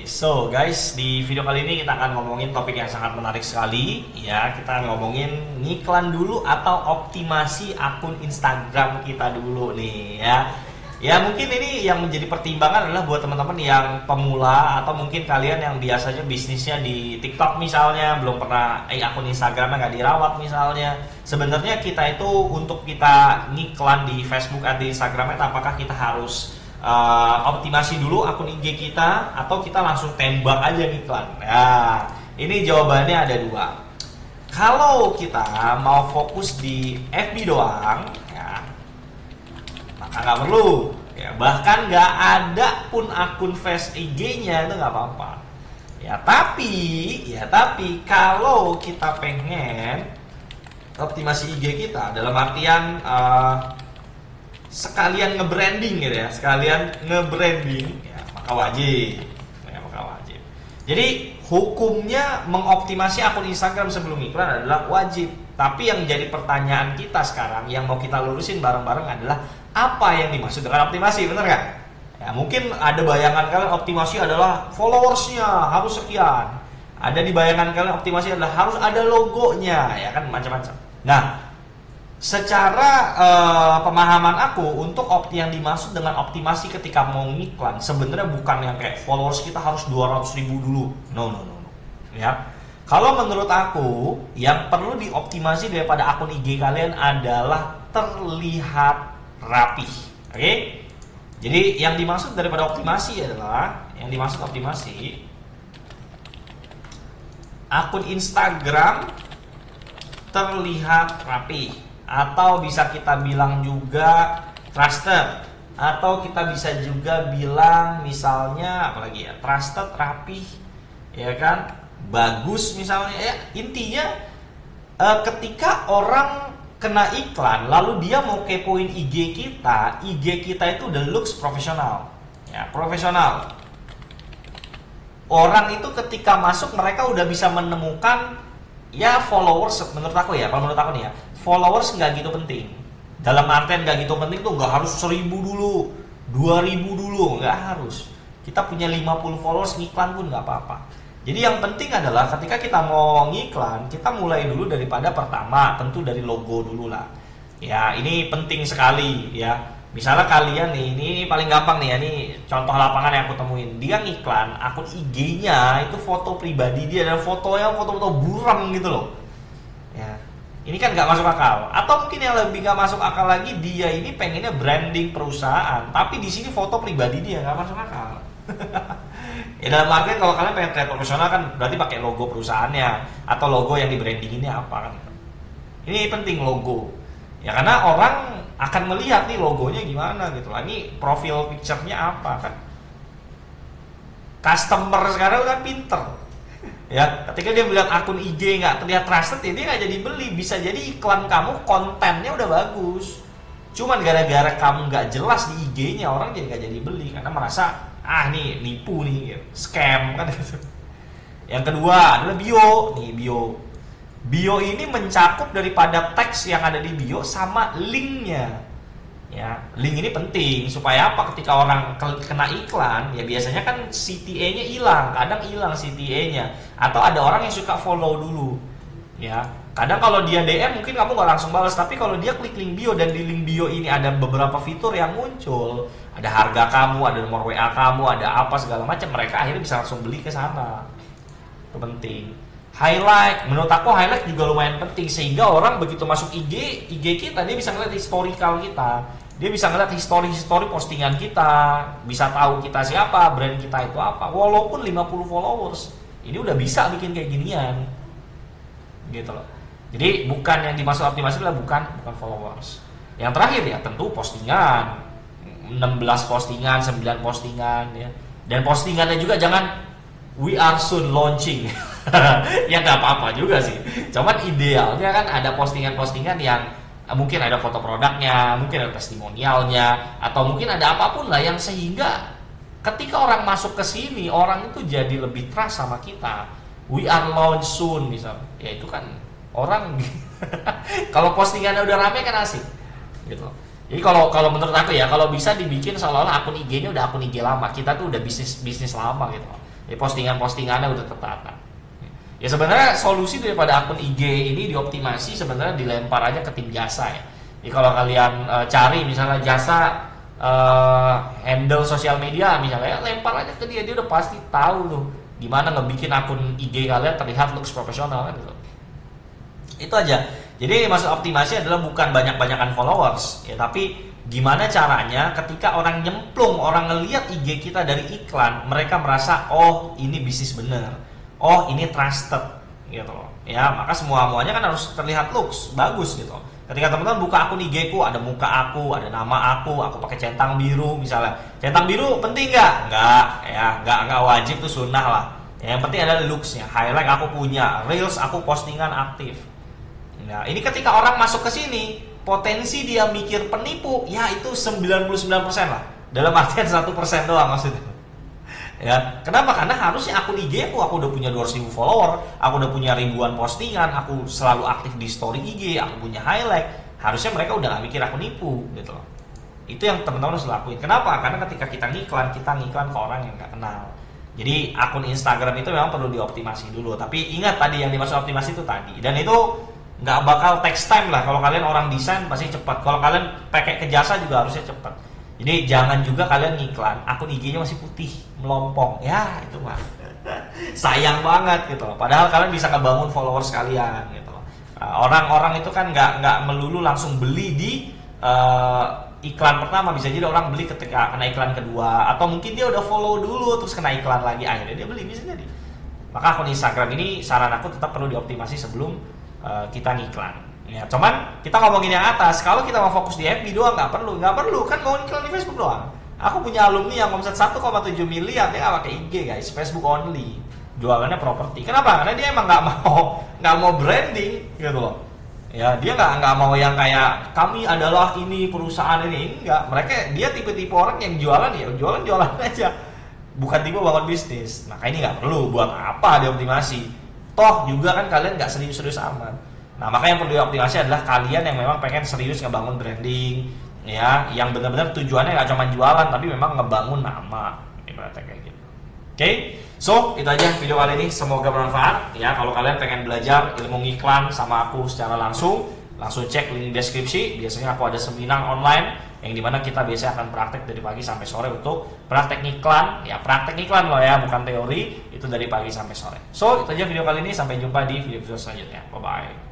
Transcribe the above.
So guys, di video kali ini kita akan ngomongin topik yang sangat menarik sekali. Ya, kita ngomongin ngiklan dulu atau optimasi akun Instagram kita dulu nih ya. Ya mungkin ini yang menjadi pertimbangan adalah buat teman-teman yang pemula atau mungkin kalian yang biasanya bisnisnya di TikTok misalnya, belum pernah akun Instagramnya nggak dirawat misalnya. Sebenarnya kita itu untuk kita ngiklan di Facebook atau di Instagramnya, apakah kita harus optimasi dulu akun IG kita atau kita langsung tembak aja ngiklan? Nah, ini jawabannya ada dua. Kalau kita mau fokus di FB doang, ya, maka nggak perlu. Ya, bahkan nggak ada pun akun Face IG-nya itu nggak apa-apa. Ya, tapi kalau kita pengen optimasi IG kita dalam artian sekalian nge-branding gitu ya, maka wajib. Jadi hukumnya mengoptimasi akun Instagram sebelum iklan adalah wajib. Tapi yang jadi pertanyaan kita sekarang, yang mau kita lurusin bareng-bareng adalah apa yang dimaksud dengan optimasi, bener nggak? Ya, mungkin ada bayangan kalian optimasi adalah followersnya harus sekian. Ada di bayangan kalian optimasi adalah harus ada logonya, ya kan, macam-macam. Nah, secara pemahaman aku, untuk yang dimaksud dengan optimasi ketika mau ngiklan sebenarnya bukan yang kayak followers kita harus 200.000 dulu. No. Ya. Kalau menurut aku, yang perlu dioptimasi daripada akun IG kalian adalah terlihat rapih. Oke? Jadi yang dimaksud daripada optimasi adalah, akun Instagram terlihat rapi, atau bisa kita bilang juga trusted, atau kita bisa juga bilang misalnya apalagi ya, trusted, rapih, ya kan, bagus misalnya ya. Intinya ketika orang kena iklan lalu dia mau kepoin IG kita itu udah looks profesional, ya, profesional. Orang itu ketika masuk mereka udah bisa menemukan ya followers. Menurut aku nih ya, followers nggak gitu penting. Dalam artian nggak gitu penting tuh nggak harus 1.000 dulu, 2.000 dulu, nggak harus. Kita punya 50 followers ngiklan pun nggak apa-apa. Jadi yang penting adalah ketika kita mau ngiklan, kita mulai dulu daripada pertama, tentu dari logo dulu lah. Ya, ini penting sekali ya. Misalnya kalian nih, ini paling gampang nih ya, ini contoh lapangan yang aku temuin. Dia ngiklan, akun IG-nya itu foto pribadi dia, dan fotonya foto-foto buram gitu loh. Ya, ini kan nggak masuk akal. Atau mungkin yang lebih nggak masuk akal lagi, dia ini pengennya branding perusahaan, tapi di sini foto pribadi dia, nggak masuk akal. Ya dalam artian kalau kalian pengen terlihat profesional kan berarti pakai logo perusahaannya atau logo yang di brandinginnya apa kan. Ini penting logo. Ya karena orang akan melihat nih logonya gimana gitu lah. Ini profil picture-nya apa kan. Customer sekarang kan pinter. Ya, ketika dia melihat akun IG nggak terlihat trusted, ya dia nggak jadi beli. Bisa jadi iklan kamu kontennya udah bagus, cuman gara-gara kamu nggak jelas di IG-nya, orang jadi nggak jadi beli karena merasa nih nipu nih, scam kan gitu. Yang kedua adalah bio. Bio ini mencakup daripada teks yang ada di bio sama linknya. Ya, link ini penting supaya apa? Ketika orang kena iklan, ya biasanya kan CTA-nya hilang, kadang hilang CTA-nya, atau ada orang yang suka follow dulu. Ya, kadang kalau dia DM mungkin kamu nggak langsung balas, tapi kalau dia klik link bio dan di link bio ini ada beberapa fitur yang muncul, ada harga kamu, ada nomor WA kamu, ada apa segala macam, mereka akhirnya bisa langsung beli ke sana. Itu penting. Highlight, menurut aku highlight juga lumayan penting sehingga orang begitu masuk IG kita, dia bisa ngeliat historical kita, dia bisa ngeliat history postingan kita, bisa tahu kita siapa, brand kita itu apa, walaupun 50 followers, ini udah bisa bikin kayak ginian. Gitu loh. Jadi bukan yang dimaksud optimasi adalah bukan followers. Yang terakhir ya tentu postingan, 16 postingan, 9 postingan ya. Dan postingannya juga jangan we are soon launching. Ya nggak apa-apa juga sih. Cuman idealnya kan ada postingan-postingan yang mungkin ada foto produknya, mungkin ada testimonialnya, atau mungkin ada apapun lah yang sehingga ketika orang masuk ke sini, orang itu jadi lebih trust sama kita. We are launch soon misalnya, ya itu kan orang kalau postingannya udah rame kan asik gitu. Jadi kalau menurut aku ya, kalau bisa dibikin seolah-olah akun IG-nya udah akun IG lama, kita tuh udah bisnis lama gitu. Jadi postingannya udah tertata. Ya sebenarnya solusi daripada akun IG ini dioptimasi sebenarnya dilempar aja ke tim jasa ya. Jadi kalau kalian cari misalnya jasa handle sosial media misalnya, lempar aja ke dia udah pasti tahu tuh gimana ngebikin akun IG kalian terlihat looks profesional kan gitu. Itu aja. Jadi maksud optimasi adalah bukan banyak-banyakan followers ya, tapi gimana caranya ketika orang nyemplung, orang ngelihat IG kita dari iklan, mereka merasa oh ini bisnis bener, oh ini trusted gitu loh. Ya maka semuanya kan harus terlihat looks bagus gitu. Ketika teman-teman buka akun IG ku, ada muka aku, ada nama aku pakai centang biru misalnya. Centang biru penting nggak? Nggak wajib, tuh sunnah lah. Yang penting ada looksnya, highlight aku punya, reels aku postingan aktif. Nah ini ketika orang masuk ke sini, potensi dia mikir penipu, ya itu 99% lah. Dalam artian 1% doang maksudnya. Ya, kenapa? Karena harusnya akun IG aku udah punya 200.000 follower, aku udah punya ribuan postingan, aku selalu aktif di story IG, aku punya highlight. Harusnya mereka udah gak mikir aku nipu gitu loh. Itu yang teman-teman harus lakuin. Kenapa? Karena ketika kita ngiklan ke orang yang gak kenal. Jadi akun Instagram itu memang perlu dioptimasi dulu. Tapi ingat tadi yang dimaksud optimasi itu tadi. Dan itu nggak bakal takes time lah. Kalau kalian orang desain pasti cepat. Kalau kalian pakai ke jasa juga harusnya cepat. Jadi jangan juga kalian ngiklan akun IG-nya masih putih, melompong. Ya, itu mah sayang banget gitu loh. Padahal kalian bisa ngebangun followers kalian gitu loh. Orang-orang itu kan nggak melulu langsung beli di iklan pertama, bisa jadi orang beli ketika kena iklan kedua, atau mungkin dia udah follow dulu terus kena iklan lagi akhirnya dia beli, bisa jadi. Maka akun Instagram ini saran aku tetap perlu dioptimasi sebelum kita ngiklan. Ya, cuman kita ngomongin yang atas. Kalau kita mau fokus di FB doang nggak perlu kan mau iklan di Facebook doang. Aku punya alumni yang omset 1,7 miliar dia nggak pakai IG guys, Facebook only, jualannya properti. Kenapa? Karena dia emang nggak mau branding gitu loh. Ya dia nggak mau yang kayak kami adalah ini perusahaan ini, enggak. Dia tipe-tipe orang yang jualan ya jualan aja, bukan tipe bangun bisnis. Maka ini nggak perlu, buat apa dioptimasi? Toh juga kan kalian nggak serius-serius amat. Nah, maka yang perlu dioptimasi adalah kalian yang memang pengen serius ngebangun branding, ya, yang benar-benar tujuannya nggak cuma jualan, tapi memang ngebangun nama, ibaratnya kayak gitu. Oke, so itu aja video kali ini. Semoga bermanfaat. Ya, kalau kalian pengen belajar ilmu ngiklan sama aku secara langsung cek link deskripsi. Biasanya aku ada seminar online yang dimana kita biasanya akan praktek dari pagi sampai sore untuk praktek ngiklan. Ya, praktek ngiklan loh ya, bukan teori. Itu dari pagi sampai sore. So itu aja video kali ini. Sampai jumpa di video-video selanjutnya. Bye bye.